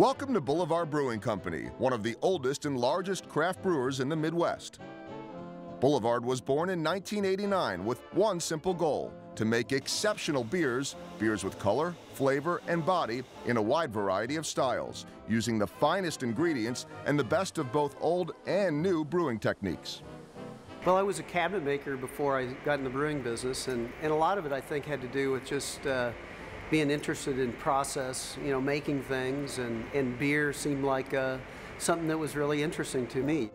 Welcome to Boulevard Brewing Company, one of the oldest and largest craft brewers in the Midwest. Boulevard was born in 1989 with one simple goal: to make exceptional beers with color, flavor, and body in a wide variety of styles, using the finest ingredients and the best of both old and new brewing techniques. Well, I was a cabinet maker before I got in the brewing business, and a lot of it I think had to do with just being interested in process, making things, and beer seemed like something that was really interesting to me.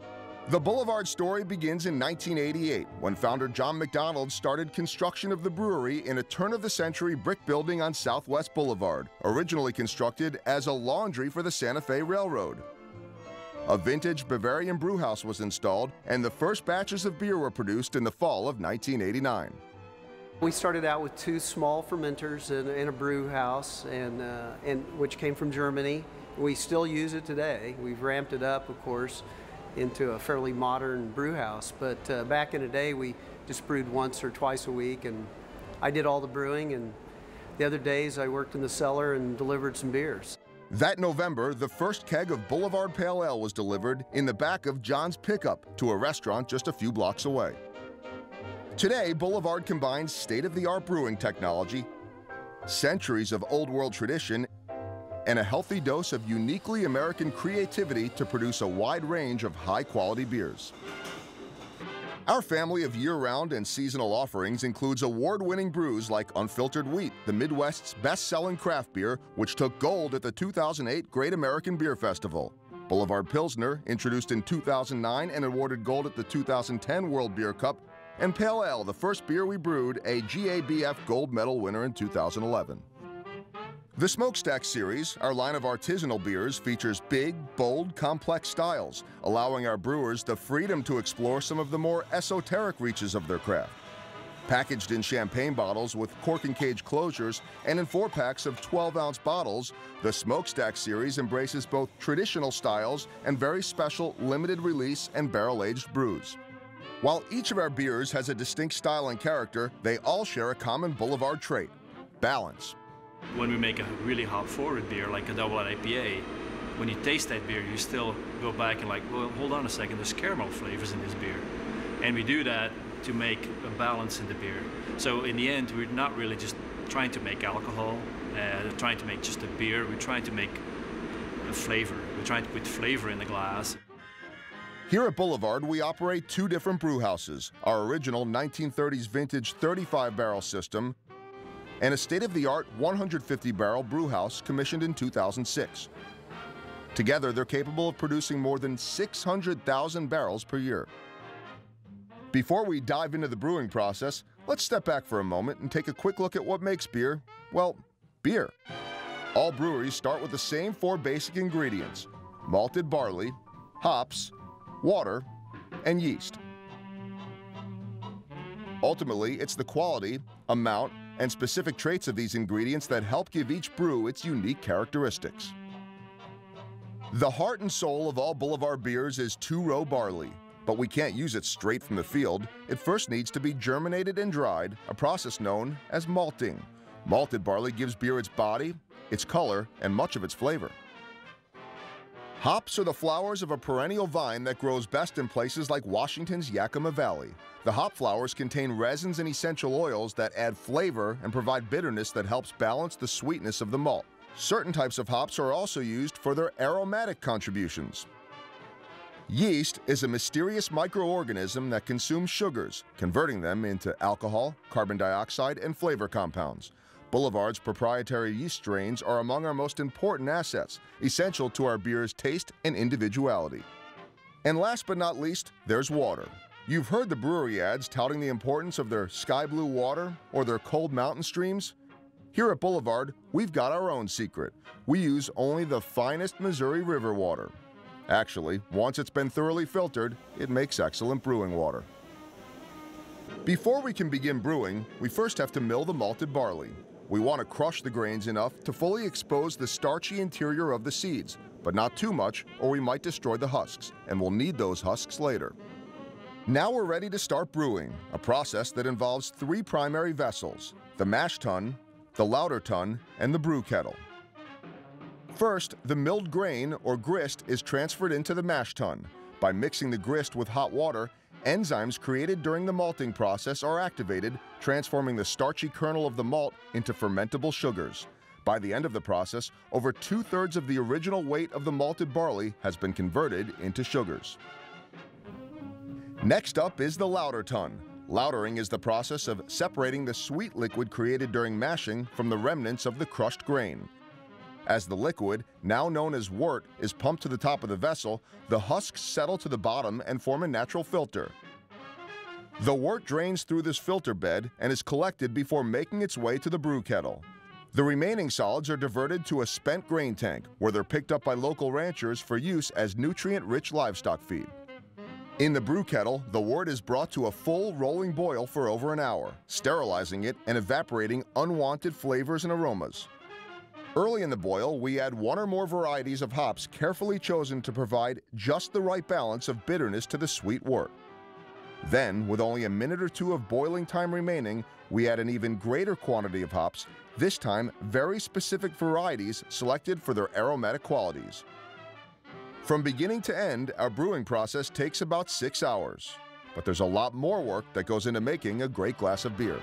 The Boulevard story begins in 1988 when founder John McDonald started construction of the brewery in a turn-of-the-century brick building on Southwest Boulevard, originally constructed as a laundry for the Santa Fe Railroad. A vintage Bavarian brewhouse was installed, and the first batches of beer were produced in the fall of 1989. We started out with 2 small fermenters in a brew house, and which came from Germany. We still use it today. We've ramped it up, of course, into a fairly modern brew house. But back in the day, we just brewed once or twice a week, and I did all the brewing, and the other days I worked in the cellar and delivered some beers. That November, the first keg of Boulevard Pale Ale was delivered in the back of John's pickup to a restaurant just a few blocks away. Today, Boulevard combines state-of-the-art brewing technology, centuries of old-world tradition, and a healthy dose of uniquely American creativity to produce a wide range of high-quality beers. Our family of year-round and seasonal offerings includes award-winning brews like Unfiltered Wheat, the Midwest's best-selling craft beer, which took gold at the 2008 Great American Beer Festival. Boulevard Pilsner, introduced in 2009 and awarded gold at the 2010 World Beer Cup, and Pale Ale, the first beer we brewed, a GABF Gold Medal winner in 2011. The Smokestack series, our line of artisanal beers, features big, bold, complex styles, allowing our brewers the freedom to explore some of the more esoteric reaches of their craft. Packaged in champagne bottles with cork and cage closures and in 4-packs of 12-ounce bottles, the Smokestack series embraces both traditional styles and very special limited release and barrel-aged brews. While each of our beers has a distinct style and character, they all share a common Boulevard trait: balance. When we make a really hop-forward beer, like a double IPA, when you taste that beer, you still go back and like, well, hold on a second, there's caramel flavors in this beer. And we do that to make a balance in the beer. So in the end, we're not really just trying to make alcohol, trying to make just a beer, we're trying to make a flavor. We're trying to put flavor in the glass. Here at Boulevard, we operate 2 different brew houses, our original 1930s vintage 35-barrel system, and a state-of-the-art 150-barrel brew house commissioned in 2006. Together, they're capable of producing more than 600,000 barrels per year. Before we dive into the brewing process, let's step back for a moment and take a quick look at what makes beer, well, beer. All breweries start with the same 4 basic ingredients: malted barley, hops, water, and yeast. Ultimately, it's the quality, amount, and specific traits of these ingredients that help give each brew its unique characteristics. The heart and soul of all Boulevard beers is 2-row barley, but we can't use it straight from the field. It first needs to be germinated and dried, a process known as malting. Malted barley gives beer its body, its color, and much of its flavor. Hops are the flowers of a perennial vine that grows best in places like Washington's Yakima Valley. The hop flowers contain resins and essential oils that add flavor and provide bitterness that helps balance the sweetness of the malt. Certain types of hops are also used for their aromatic contributions. Yeast is a mysterious microorganism that consumes sugars, converting them into alcohol, carbon dioxide, and flavor compounds. Boulevard's proprietary yeast strains are among our most important assets, essential to our beer's taste and individuality. And last but not least, there's water. You've heard the brewery ads touting the importance of their sky blue water or their cold mountain streams. Here at Boulevard, we've got our own secret. We use only the finest Missouri River water. Actually, once it's been thoroughly filtered, it makes excellent brewing water. Before we can begin brewing, we first have to mill the malted barley. We want to crush the grains enough to fully expose the starchy interior of the seeds, but not too much or we might destroy the husks, and we'll need those husks later. Now we're ready to start brewing, a process that involves 3 primary vessels: the mash tun, the lauter tun, and the brew kettle. First, the milled grain, or grist, is transferred into the mash tun. By mixing the grist with hot water, enzymes created during the malting process are activated, transforming the starchy kernel of the malt into fermentable sugars. By the end of the process, over 2/3 of the original weight of the malted barley has been converted into sugars. Next up is the lauter tun. Lautering is the process of separating the sweet liquid created during mashing from the remnants of the crushed grain. As the liquid, now known as wort, is pumped to the top of the vessel, the husks settle to the bottom and form a natural filter. The wort drains through this filter bed and is collected before making its way to the brew kettle. The remaining solids are diverted to a spent grain tank, where they're picked up by local ranchers for use as nutrient-rich livestock feed. In the brew kettle, the wort is brought to a full rolling boil for over an hour, sterilizing it and evaporating unwanted flavors and aromas. Early in the boil, we add one or more varieties of hops carefully chosen to provide just the right balance of bitterness to the sweet wort. Then, with only a minute or two of boiling time remaining, we add an even greater quantity of hops, this time very specific varieties selected for their aromatic qualities. From beginning to end, our brewing process takes about 6 hours. But there's a lot more work that goes into making a great glass of beer.